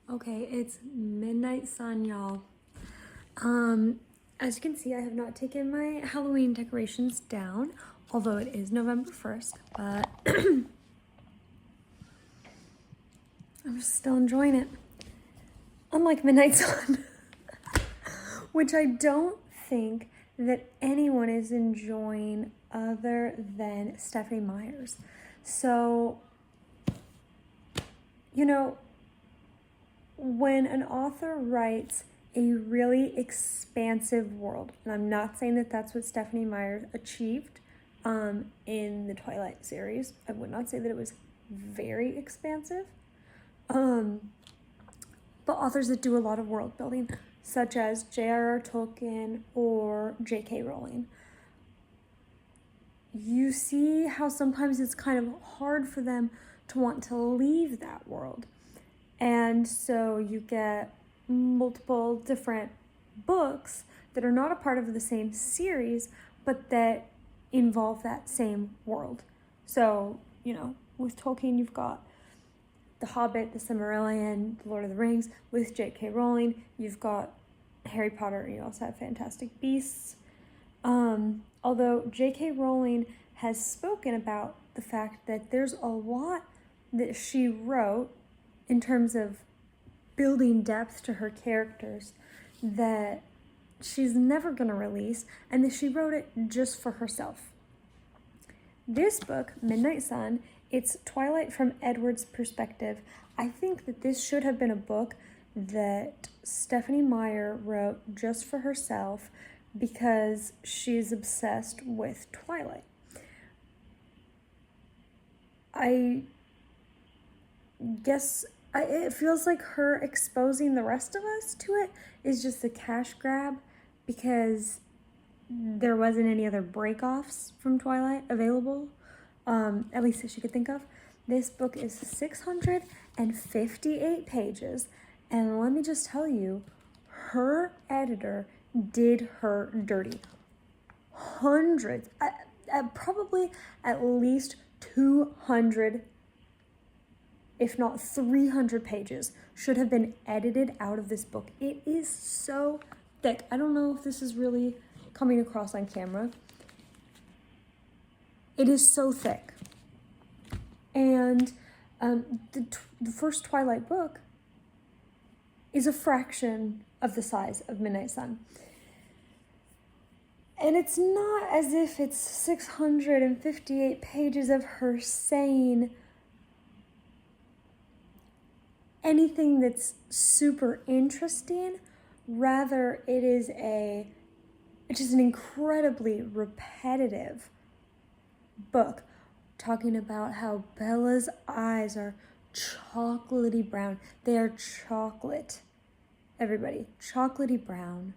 Okay, it's midnight sun, y'all. As you can see, I have not taken my Halloween decorations down, although it is November 1st, but I'm still enjoying it. Unlike Midnight Sun, which I don't think that anyone is enjoying other than Stephanie Myers. So, when an author writes a really expansive world, and I'm not saying that that's what Stephanie Myers achieved in the Twilight series. I would not say that it was very expansive. But authors that do a lot of world building, such as J.R.R. Tolkien or J.K. Rowling, you see how sometimes it's kind of hard for them to want to leave that world. And so you get multiple different books that are not a part of the same series, but that involve that same world. So, with Tolkien, you've got The Hobbit, The Silmarillion, The Lord of the Rings. With J.K. Rowling, you've got Harry Potter, you also have Fantastic Beasts. Although J.K. Rowling has spoken about the fact that there's a lot that she wrote in terms of building depth to her characters that she's never going to release, and that she wrote it just for herself. This book, Midnight Sun, it's Twilight from Edward's perspective. I think that this should have been a book that Stephanie Meyer wrote just for herself because she's obsessed with Twilight. I guess it feels like her exposing the rest of us to it is just a cash grab because there wasn't any other break-offs from Twilight available, at least that she could think of. This book is 658 pages, and let me just tell you, her editor did her dirty. Hundreds, probably at least 200, if not 300 pages should have been edited out of this book. It is so thick. I don't know if this is really coming across on camera. It is so thick. And the first Twilight book is a fraction of the size of Midnight Sun. And it's not as if it's 658 pages of her saying anything that's super interesting. Rather, it is just an incredibly repetitive book talking about how Bella's eyes are chocolatey brown. They are chocolate. Everybody, chocolatey brown.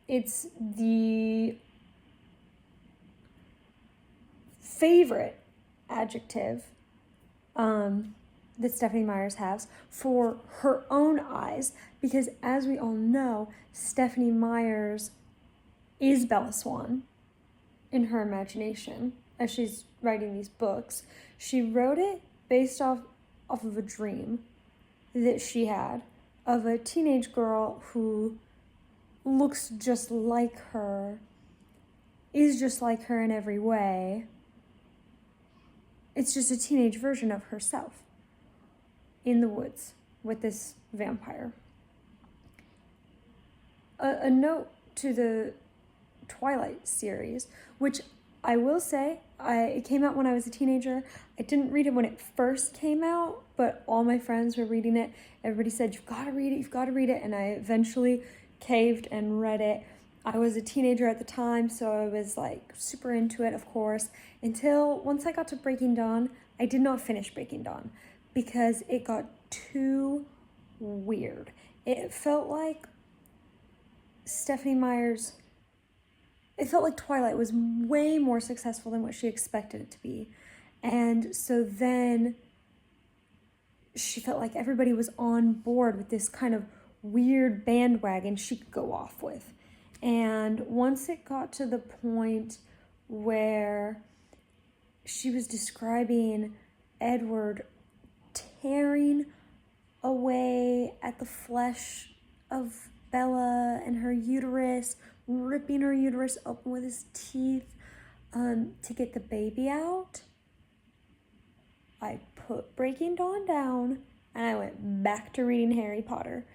It's the favorite adjective that Stephanie Myers has for her own eyes, because as we all know, Stephanie Myers is Bella Swan in her imagination as she's writing these books. She wrote it based off of a dream that she had of a teenage girl who looks just like her, is just like her in every way. It's just a teenage version of herself in the woods with this vampire. A note to the Twilight series, which I will say, it came out when I was a teenager. I didn't read it when it first came out, but all my friends were reading it. Everybody said, you've got to read it, you've got to read it. And I eventually caved and read it. I was a teenager at the time, so I was like super into it, of course, until once I got to Breaking Dawn. I did not finish Breaking Dawn because it got too weird. It felt like Stephanie Myers, it felt like Twilight was way more successful than what she expected it to be. And so then she felt like everybody was on board with this kind of weird bandwagon she could go off with. And once it got to the point where she was describing Edward tearing away at the flesh of Bella and her uterus, ripping her uterus open with his teeth to get the baby out. I put Breaking Dawn down and I went back to reading Harry Potter.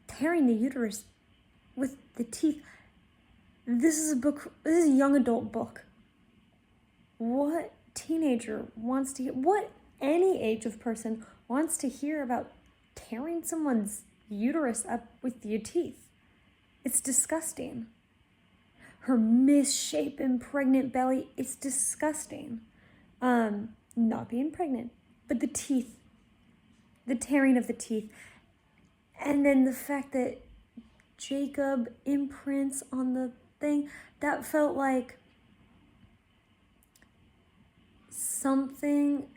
Tearing the uterus with the teeth. This is a young adult book. What teenager wants to hear, what any age of person wants to hear about tearing someone's uterus up with your teeth? It's disgusting. Her misshapen pregnant belly is disgusting. Not being pregnant, but the teeth, the tearing of the teeth. And then the fact that Jacob imprints on the thing, that felt like something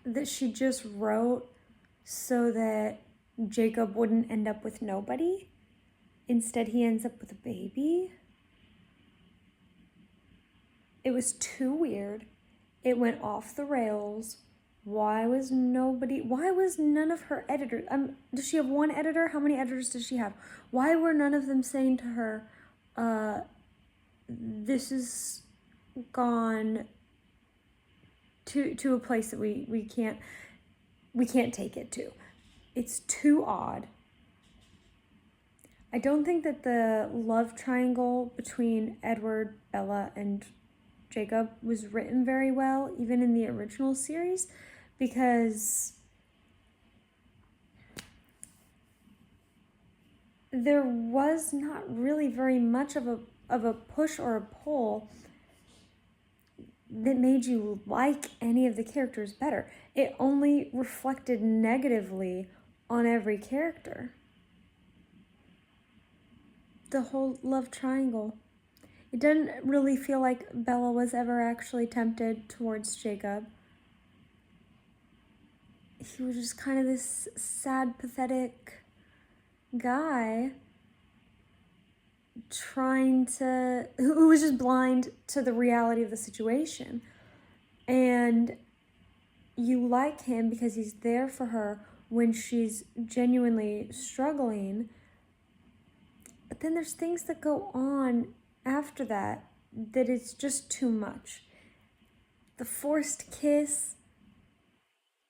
that she just wrote so that Jacob wouldn't end up with nobody. Instead, he ends up with a baby. It was too weird. It went off the rails. Why was none of her editors, does she have one editor? How many editors does she have? Why were none of them saying to her, this is gone to a place that we can't take it to? It's too odd. I don't think that the love triangle between Edward, Bella, and Jacob was written very well, even in the original series, because there was not really very much of a push or a pull that made you like any of the characters better. It only reflected negatively on every character. The whole love triangle. It didn't really feel like Bella was ever actually tempted towards Jacob. He was just kind of this sad, pathetic guy who was just blind to the reality of the situation. And you like him because he's there for her when she's genuinely struggling. But then there's things that go on after that it's just too much. The forced kiss,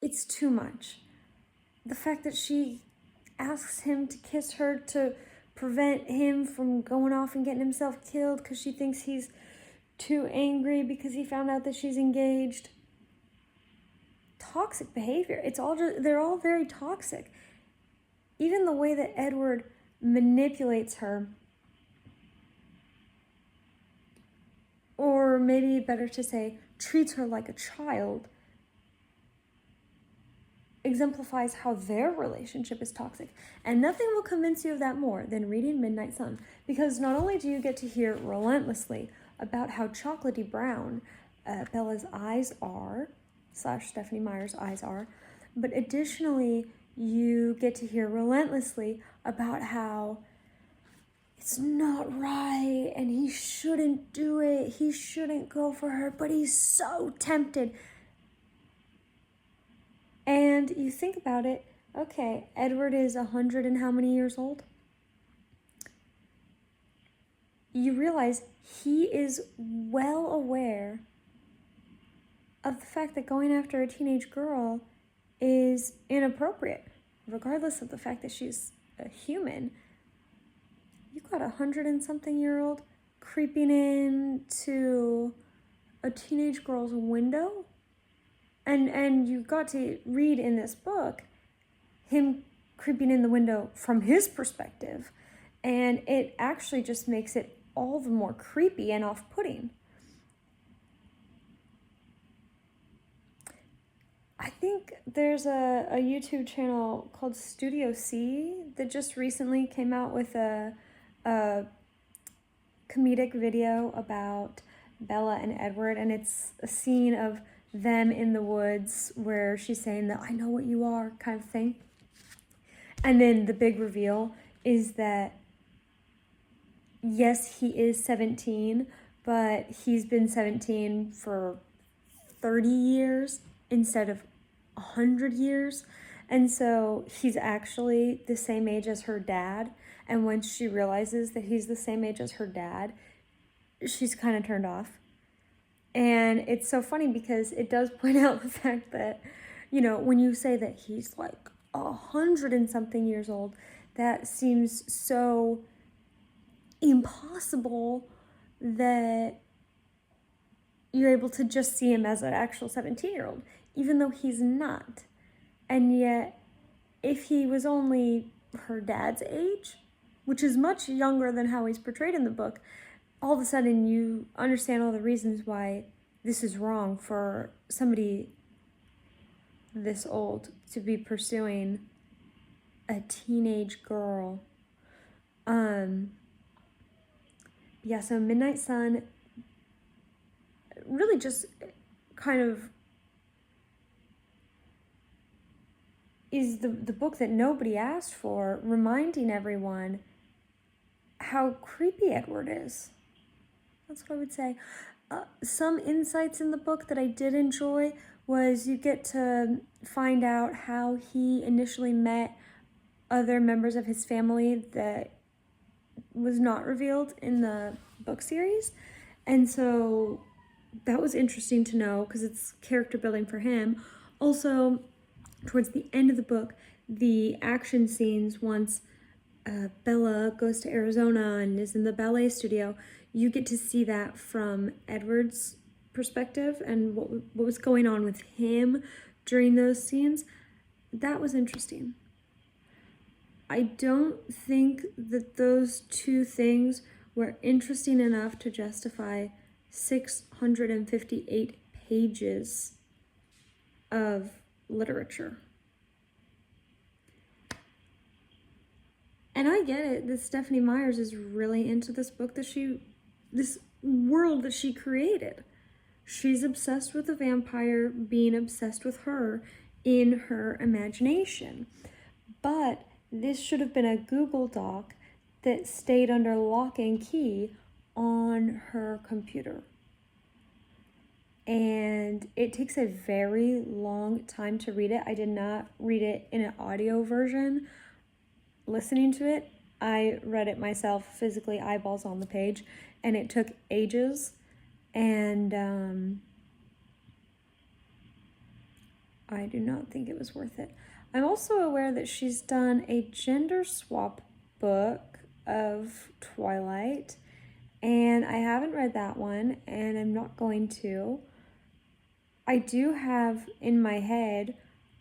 it's too much. The fact that she asks him to kiss her to prevent him from going off and getting himself killed because she thinks he's too angry because he found out that she's engaged. Toxic behavior. They're all very toxic. Even the way that Edward manipulates her, or maybe better to say, treats her like a child, exemplifies how their relationship is toxic. And nothing will convince you of that more than reading Midnight Sun, because not only do you get to hear relentlessly about how chocolatey brown Bella's eyes are, / Stephenie Meyer's eyes are, but additionally you get to hear relentlessly about how it's not right and he shouldn't do it, he shouldn't go for her, but he's so tempted. And you think about it, okay, Edward is 100 and how many years old? You realize he is well aware of the fact that going after a teenage girl is inappropriate, regardless of the fact that she's a human. You got 100 and something year old creeping into a teenage girl's window? And you got to read in this book him creeping in the window from his perspective, and it actually just makes it all the more creepy and off-putting. I think there's a YouTube channel called Studio C that just recently came out with a comedic video about Bella and Edward, and it's a scene of them in the woods where she's saying that I know what you are kind of thing. And then the big reveal is that yes, he is 17, but he's been 17 for 30 years instead of 100 years. And so he's actually the same age as her dad. And when she realizes that he's the same age as her dad, she's kind of turned off. And it's so funny because it does point out the fact that, you know, when you say that he's like 100 and something years old, that seems so impossible that you're able to just see him as an actual 17-year-old, even though he's not. And yet, if he was only her dad's age, which is much younger than how he's portrayed in the book, all of a sudden you understand all the reasons why this is wrong for somebody this old to be pursuing a teenage girl. Yeah, so Midnight Sun really just kind of is the book that nobody asked for, reminding everyone how creepy Edward is. That's what I would say. Some insights in the book that I did enjoy was you get to find out how he initially met other members of his family that was not revealed in the book series. And so that was interesting to know because it's character building for him. Also, towards the end of the book, the action scenes, once Bella goes to Arizona and is in the ballet studio, you get to see that from Edward's perspective and what was going on with him during those scenes. That was interesting. I don't think that those two things were interesting enough to justify 658 pages of literature. And I get it that Stephenie Meyers is really into this book this world that she created. She's obsessed with a vampire being obsessed with her in her imagination. But this should have been a Google Doc that stayed under lock and key on her computer. And it takes a very long time to read it. I did not read it in an audio version. Listening to it, I read it myself, physically eyeballs on the page, and it took ages. And I do not think it was worth it. I'm also aware that she's done a gender swap book of Twilight, and I haven't read that one, and I'm not going to. I do have in my head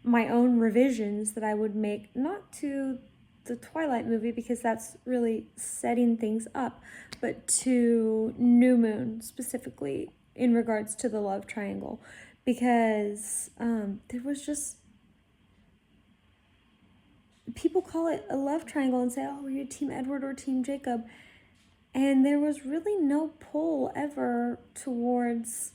my own revisions that I would make, not to the Twilight movie because that's really setting things up, but to New Moon specifically in regards to the love triangle, because there was just, people call it a love triangle and say, oh, are you Team Edward or Team Jacob? And there was really no pull ever towards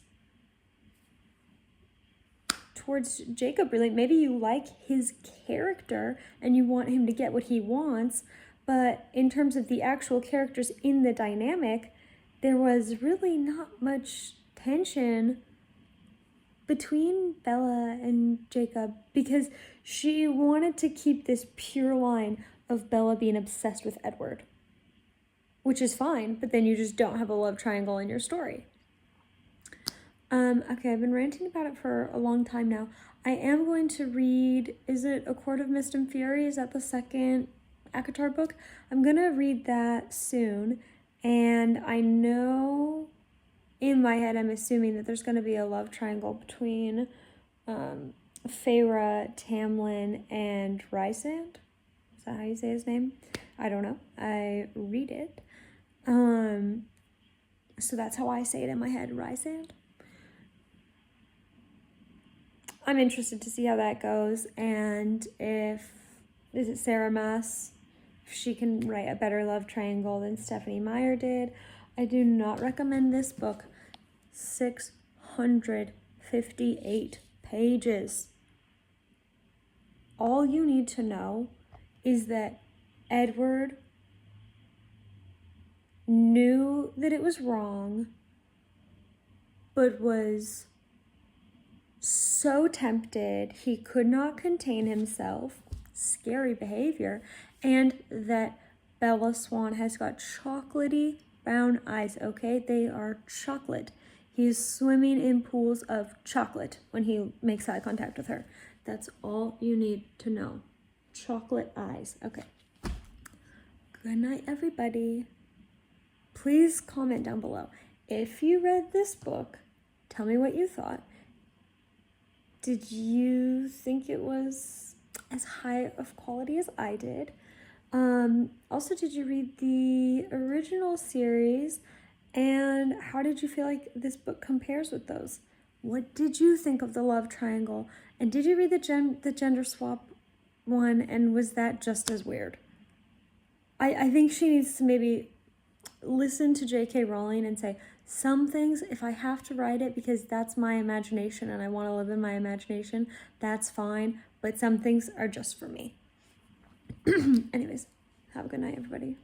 Jacob, really. Maybe you like his character and you want him to get what he wants, but in terms of the actual characters in the dynamic, there was really not much tension between Bella and Jacob because she wanted to keep this pure line of Bella being obsessed with Edward, which is fine, but then you just don't have a love triangle in your story. Okay, I've been ranting about it for a long time now. I am going to read, is it A Court of Mist and Fury? Is that the second ACOTAR book? I'm going to read that soon, and I know in my head I'm assuming that there's going to be a love triangle between Feyre, Tamlin, and Rysand. Is that how you say his name? I don't know. I read it. So that's how I say it in my head, Rysand. I'm interested to see how that goes, and is it Sarah Maas? If she can write a better love triangle than Stephenie Meyer did. I do not recommend this book. 658 pages. All you need to know is that Edward knew that it was wrong, but was so tempted, he could not contain himself, scary behavior, and that Bella Swan has got chocolatey brown eyes, okay? They are chocolate. He's swimming in pools of chocolate when he makes eye contact with her. That's all you need to know. Chocolate eyes. Okay. Good night, everybody. Please comment down below. If you read this book, tell me what you thought. Did you think it was as high of quality as I did? Also, did you read the original series? And how did you feel like this book compares with those? What did you think of the love triangle? And did you read the gender swap one? And was that just as weird? I think she needs to maybe listen to J.K. Rowling and say, some things, if I have to write it because that's my imagination and I want to live in my imagination, that's fine. But some things are just for me. Anyways, have a good night, everybody.